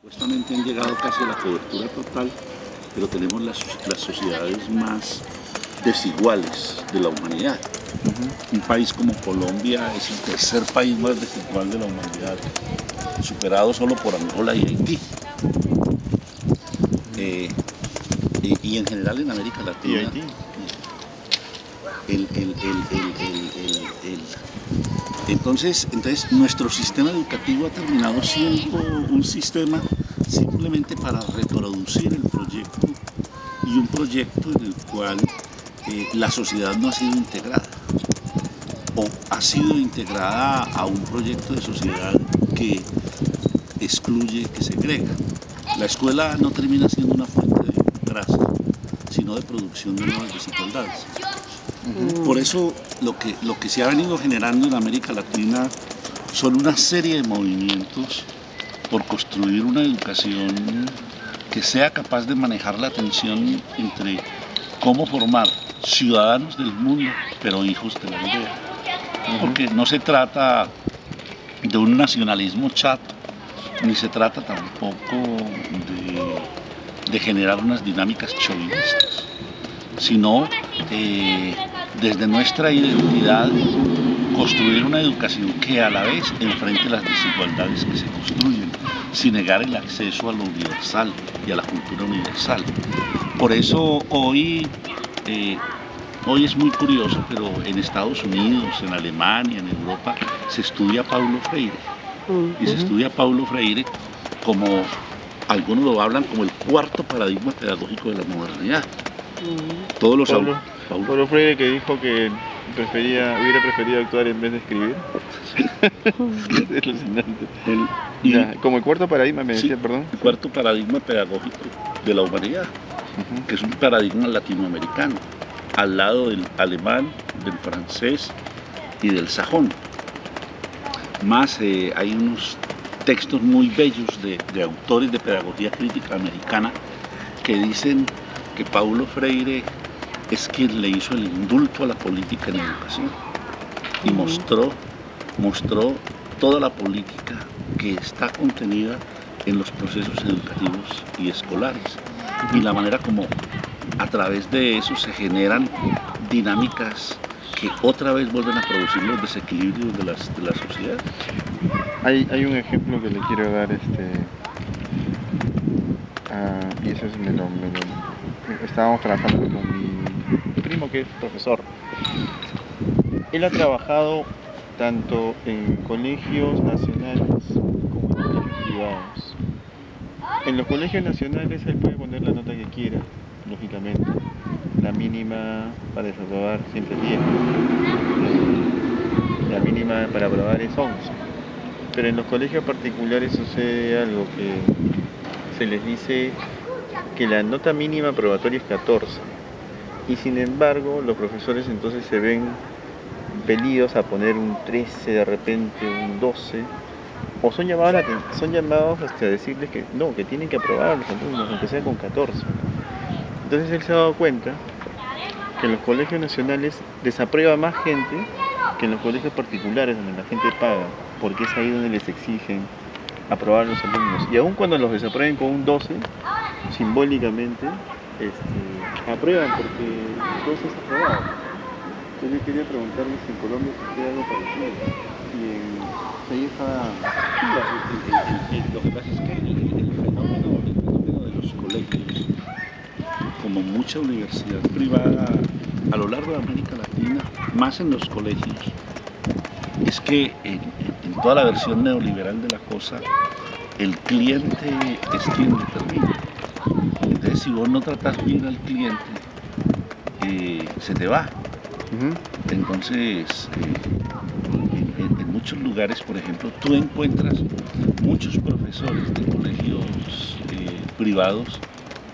Supuestamente han llegado casi a la cobertura total, pero tenemos las sociedades más desiguales de la humanidad. Un país como Colombia es el tercer país más desigual de la humanidad, superado solo por Angola y Haití. Y en general en América Latina. ¿Y Haití? Entonces nuestro sistema educativo ha terminado siendo un sistema simplemente para reproducir el proyecto, y un proyecto en el cual la sociedad no ha sido integrada, o ha sido integrada a un proyecto de sociedad que excluye, que segrega. La escuela no termina siendo una fuente de democracia, sino de producción de nuevas desigualdades. Por eso lo que se ha venido generando en América Latina son una serie de movimientos por construir una educación que sea capaz de manejar la tensión entre cómo formar ciudadanos del mundo, pero hijos de la aldea. Porque no se trata de un nacionalismo chato, ni se trata tampoco de generar unas dinámicas chauvinistas, sino desde nuestra identidad construir una educación que a la vez enfrente las desigualdades que se construyen, sin negar el acceso a lo universal y a la cultura universal. Por eso hoy es muy curioso, pero en Estados Unidos, en Alemania, en Europa, se estudia Paulo Freire. Y se estudia Paulo Freire como, algunos lo hablan como el cuarto paradigma pedagógico de la modernidad. Todos los Paulo Freire, que dijo que hubiera preferido actuar en vez de escribir. Es alucinante. Como el cuarto paradigma, me decía, perdón. El cuarto paradigma pedagógico de la humanidad, que es un paradigma latinoamericano, al lado del alemán, del francés y del sajón. Más hay unos textos muy bellos de autores de pedagogía crítica americana que dicen que Paulo Freire es quien le hizo el indulto a la política en educación y mostró toda la política que está contenida en los procesos educativos y escolares, y la manera como a través de eso se generan dinámicas que otra vez vuelven a producir los desequilibrios de la sociedad. Hay un ejemplo que le quiero dar, y eso es, estábamos trabajando con mi primo, que es profesor. Él ha trabajado tanto en colegios nacionales como en colegios privados. En los colegios nacionales él puede poner la nota que quiera, lógicamente. La mínima para desaprobar siempre es 10. La mínima para aprobar es 11. Pero en los colegios particulares sucede algo, que se les dice que la nota mínima aprobatoria es 14. Y sin embargo, los profesores entonces se ven impelidos a poner un 13, de repente un 12, o son llamados a decirles que no, que tienen que aprobar a los alumnos, aunque sea con 14. Entonces él se ha dado cuenta que en los colegios nacionales desaprueba más gente que en los colegios particulares, donde la gente paga, porque es ahí donde les exigen aprobar a los alumnos. Y aun cuando los desaprueben con un 12, simbólicamente aprueban, porque 12 es aprobado. Entonces yo quería preguntarle si en Colombia sucede algo parecido. Y ahí está. Lo que pasa es que el fenómeno de los colegios, como mucha universidad privada a lo largo de América Latina, más en los colegios, es que en toda la versión neoliberal de la cosa, el cliente es quien determina. Entonces, si vos no tratas bien al cliente, se te va. Entonces, en muchos lugares, por ejemplo, tú encuentras muchos profesores de colegios privados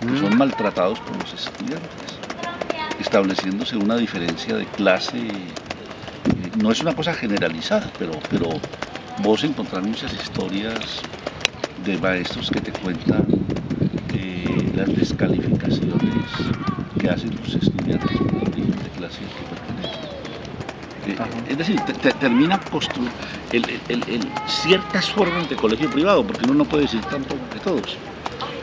que son maltratados por los estudiantes, estableciéndose una diferencia de clase. No es una cosa generalizada, pero vos encontrás muchas historias de maestros que te cuentan las descalificaciones que hacen los estudiantes por el origen de clase al que pertenecen. Es decir, termina construyendo ciertas formas de colegio privado, porque uno no puede decir tampoco que todos,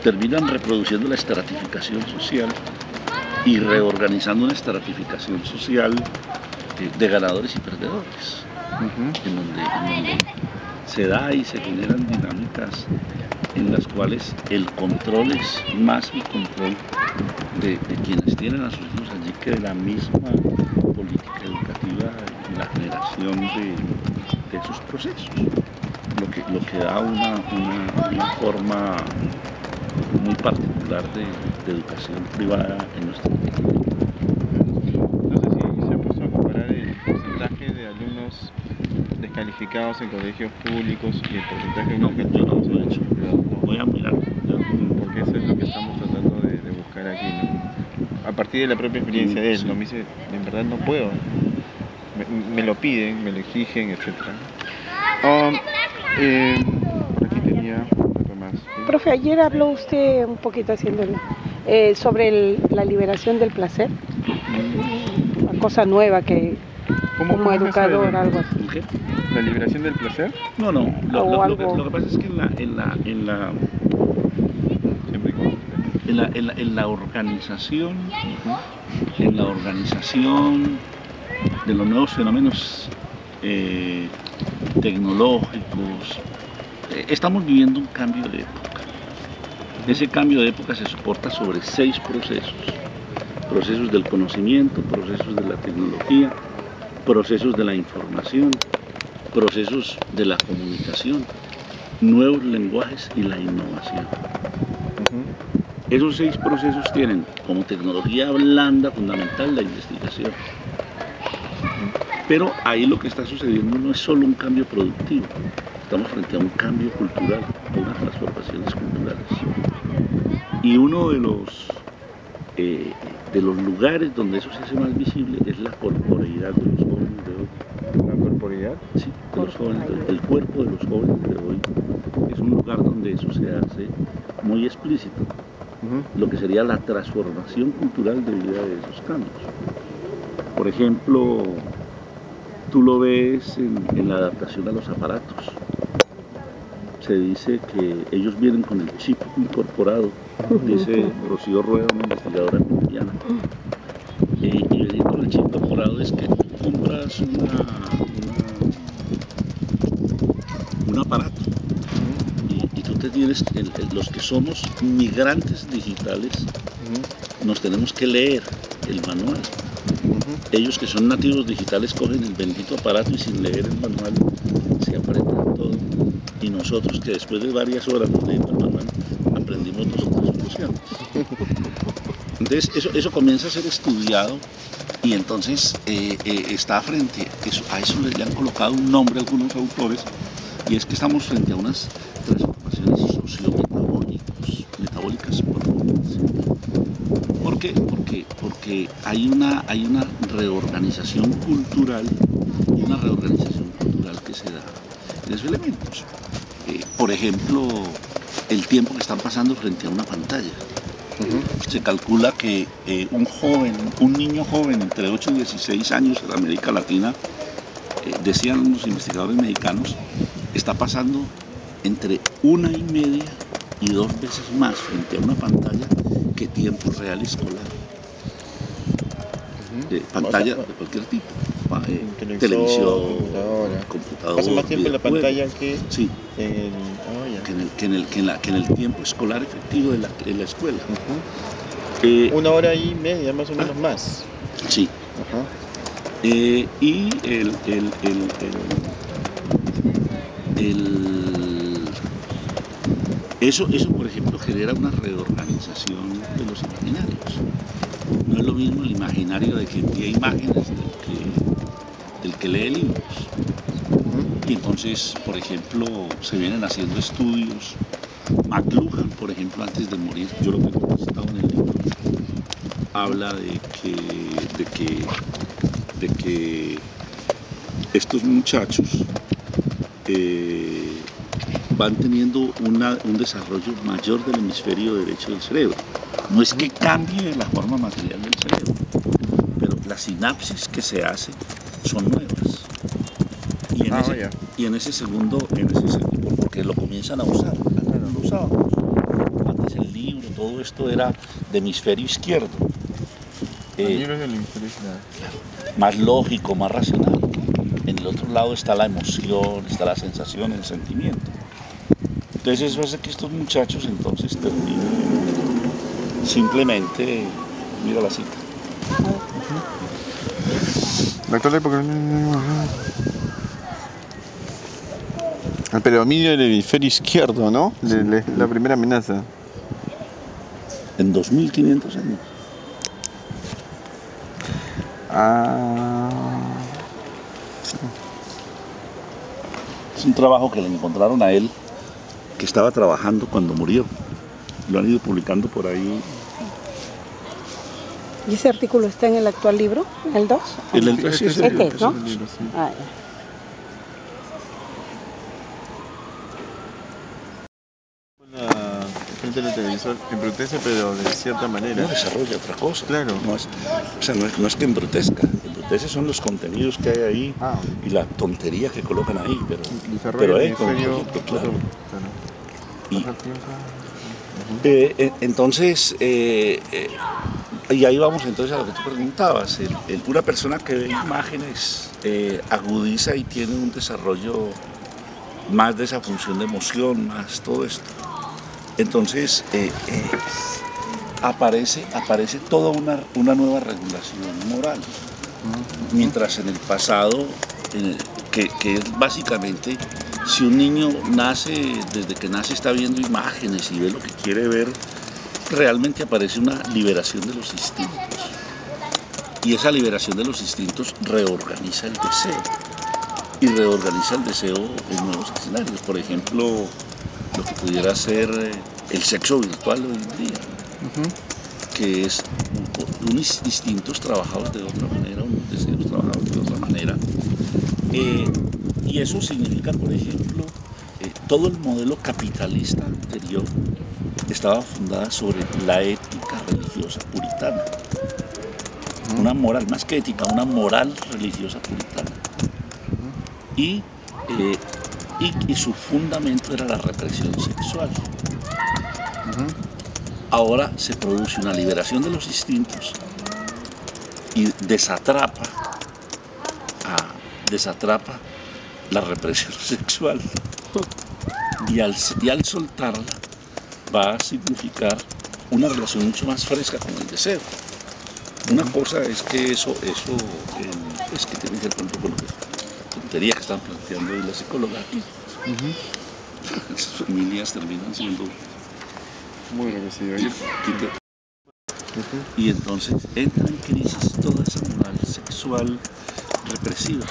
terminan reproduciendo la estratificación social y reorganizando una estratificación social de ganadores y perdedores, en donde se da y se generan dinámicas en las cuales el control es más el control de quienes tienen a sus hijos allí que de la misma política educativa y la generación de esos procesos, lo que da una forma muy particular de educación privada en nuestro país. No sé si se ha puesto a comparar el porcentaje de alumnos descalificados en colegios públicos y el porcentaje de alumnos descalificados en colegios privados. No. Voy a mirar. Porque eso es lo que estamos tratando de buscar aquí, ¿no? A partir de la propia experiencia de él, Sí. ¿no? Me dice, en verdad no puedo. Me lo piden, me lo exigen, etc. Por aquí tenía otro más. ¿Sí? Profe, ayer habló usted un poquito sobre la liberación del placer, una cosa nueva que como educador, algo así. ¿Qué? ¿La liberación del placer? No, lo que pasa es que en la organización, en la organización de los nuevos fenómenos tecnológicos, estamos viviendo un cambio de época. Ese cambio de época se soporta sobre 6 procesos: procesos del conocimiento, procesos de la tecnología, procesos de la información, procesos de la comunicación, nuevos lenguajes y la innovación. Esos 6 procesos tienen como tecnología blanda fundamental la investigación. Pero ahí lo que está sucediendo no es solo un cambio productivo, estamos frente a un cambio cultural, a unas transformaciones culturales. Y uno de los lugares donde eso se hace más visible es la corporeidad de los jóvenes de hoy. ¿La corporeidad? Sí, de los jóvenes de hoy. El cuerpo de los jóvenes de hoy es un lugar donde eso se hace muy explícito. Lo que sería la transformación cultural debida de esos cambios. Por ejemplo, tú lo ves en la adaptación a los aparatos. Se dice que ellos vienen con el chip incorporado, dice Rocío Rueda, una investigadora colombiana. Y venir con el chip incorporado es que tú compras un aparato y tú te tienes, los que somos migrantes digitales, nos tenemos que leer el manual. Ellos que son nativos digitales cogen el bendito aparato y sin leer el manual se aprenden todo. Y nosotros que después de varias horas nos leemos el manual, aprendimos 2 o 3 soluciones. Entonces eso comienza a ser estudiado y entonces está frente, a eso le han colocado un nombre a algunos autores, y es que estamos frente a unas transformaciones sociometabólicas profundas. ¿Por qué? Porque hay una reorganización cultural que se da en esos elementos. Por ejemplo, el tiempo que están pasando frente a una pantalla. Se calcula que un niño joven entre 8 y 16 años en América Latina, decían los investigadores mexicanos, está pasando entre 1,5 y 2 veces más frente a una pantalla que tiempo real escolar. Pantalla de cualquier tipo, televisión, computadora. Pasa más tiempo en la pantalla que sí, en en el tiempo escolar efectivo de la escuela. 1 hora y media más o menos más. Sí. Y eso, por ejemplo, genera una reorganización de los imaginarios. No es lo mismo el imaginario de quien ve imágenes del que lee libros. Y entonces, por ejemplo, se vienen haciendo estudios. McLuhan, por ejemplo, antes de morir, yo lo tengo citado en el libro, habla de que estos muchachos van teniendo un desarrollo mayor del hemisferio derecho del cerebro. No es que cambie la forma material del cerebro, pero la sinapsis que se hace son nuevas. Y en ese segundo, porque lo comienzan a usar. Antes no lo usábamos. Antes el libro, todo esto era de hemisferio izquierdo. El libro es del hemisferio izquierdo. Más lógico, más racional. En el otro lado está la emoción, está la sensación, el sentimiento. Entonces eso hace que estos muchachos entonces terminen simplemente, mira la cita. El predominio del hemisferio izquierdo, ¿no? La primera amenaza. En 2500 años. Es un trabajo que le encontraron a él, que estaba trabajando cuando murió. Lo han ido publicando por ahí. ¿Y ese artículo está en el actual libro, el 2? El 2 sí es el libro, ¿no? Ah, ya. Frente al televisor embrutece, pero de cierta manera. No desarrolla otra cosa. Claro. No es que embrutezca. Embrutece son los contenidos que hay ahí y la tontería que colocan ahí. Pero hay con proyecto, claro. Entonces, y ahí vamos entonces a lo que tú preguntabas. Una persona que ve imágenes agudiza y tiene un desarrollo más de esa función de emoción, más todo esto. Entonces aparece toda una nueva regulación moral. Mientras en el pasado, que es básicamente, si un niño nace, desde que nace está viendo imágenes y ve lo que quiere ver, realmente aparece una liberación de los instintos. Y esa liberación de los instintos reorganiza el deseo. Y reorganiza el deseo en nuevos escenarios. Por ejemplo, lo que pudiera ser el sexo virtual hoy en día, que es unos instintos trabajados de otra manera, unos deseos trabajados de otra manera. Y eso significa, por ejemplo, todo el modelo capitalista anterior estaba fundada sobre la ética religiosa puritana. Una moral, más que ética, una moral religiosa puritana. Y su fundamento era la represión sexual. Ahora se produce una liberación de los instintos y desatrapa la represión sexual. Y al soltarla va a significar una relación mucho más fresca con el deseo. Una cosa es que eso es que tiene que ver con lo que tontería que están planteando hoy la psicóloga aquí. Esas familias terminan siendo muy represivas. Y entonces entra en crisis toda esa moral sexual represiva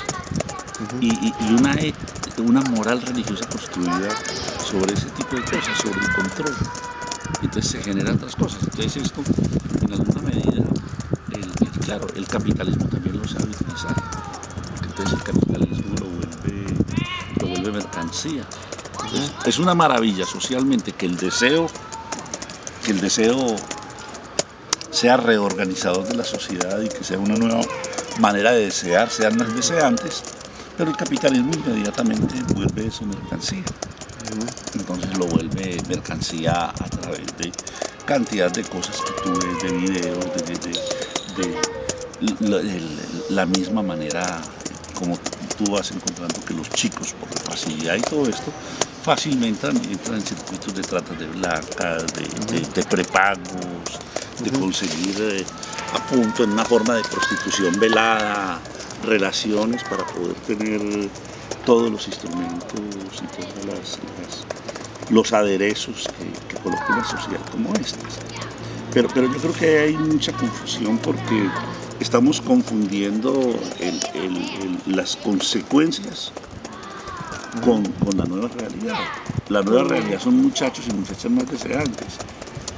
y una moral religiosa construida sobre ese tipo de cosas, sobre el control. Entonces se generan otras cosas. Entonces esto, en alguna medida, claro, el capitalismo también lo sabe utilizar. Entonces el capitalismo lo vuelve mercancía. Entonces, es una maravilla socialmente que el deseo sea reorganizador de la sociedad y que sea una nueva manera de desear, sean más deseantes, pero el capitalismo inmediatamente vuelve eso mercancía. Entonces lo vuelve mercancía a través de cantidad de cosas que tú ves, de videos, de la misma manera como tú vas encontrando que los chicos, por la facilidad y todo esto, fácilmente entran en circuitos de trata de blancas, de prepagos, de conseguir a punto en una forma de prostitución velada, relaciones para poder tener todos los instrumentos y todos los aderezos que coloca una sociedad como esta. Pero yo creo que hay mucha confusión porque estamos confundiendo las consecuencias con la nueva realidad. La nueva realidad son muchachos y muchachas más deseantes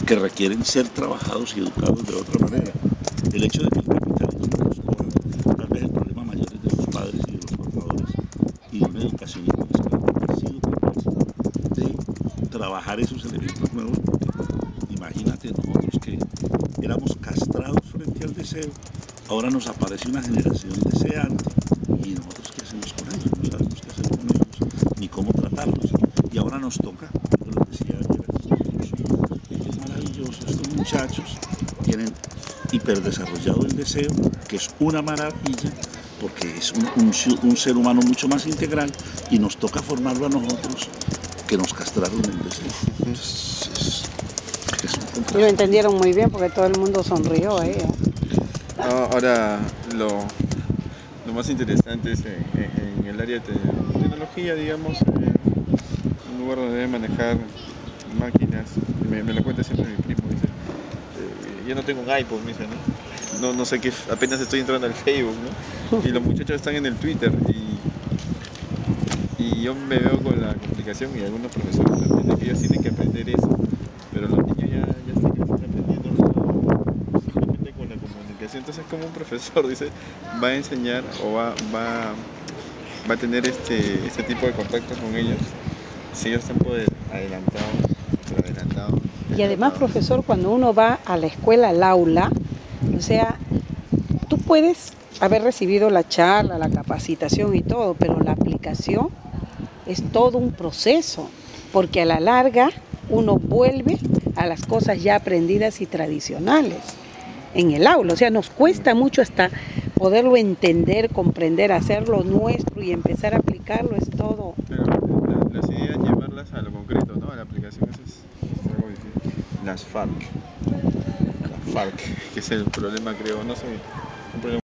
que requieren ser trabajados y educados de otra manera. El hecho de que el capitalismo nos coja, tal vez el problema mayor es de los padres y de los formadores y de una educación internacional que ha sido capaz de trabajar esos elementos nuevos, porque imagínate nosotros que éramos castrados frente al deseo, ahora nos aparece una generación deseante ¿Y nosotros qué hacemos con ellos? No sabemos qué hacer con ellos, ni cómo tratarlos. Y ahora nos toca, yo les decía ayer a estos niños, es maravilloso, estos muchachos tienen hiperdesarrollado el deseo, que es una maravilla, porque es un ser humano mucho más integral, y nos toca formarlo a nosotros, que nos castraron el deseo. Y lo entendieron muy bien porque todo el mundo sonrió ahí. Ahora lo más interesante es en el área de tecnología, digamos, un lugar donde deben manejar máquinas. Me lo cuenta siempre mi primo, dice, yo no tengo un iPod, me dice, ¿no? No sé qué, apenas estoy entrando al Facebook, ¿no? Y los muchachos están en el Twitter y yo me veo con la complicación, y algunos profesores también, de que ellos tienen que aprender eso, pero los niños ya están aprendiendo simplemente con la comunicación. Entonces, como un profesor dice, va a enseñar o va a tener este tipo de contactos con ellos si ellos están adelantados. Y además, profesor, cuando uno va a la escuela, al aula, o sea, tú puedes haber recibido la charla, la capacitación y todo, pero la aplicación es todo un proceso, porque a la larga uno vuelve a las cosas ya aprendidas y tradicionales en el aula. O sea, nos cuesta mucho hasta poderlo entender, comprender, hacerlo nuestro y empezar a aplicarlo, es todo. Pero las ideas, llevarlas a lo concreto, ¿no? A la aplicación, eso es algo difícil. Las FARC, que es el problema, creo, no sé, un problema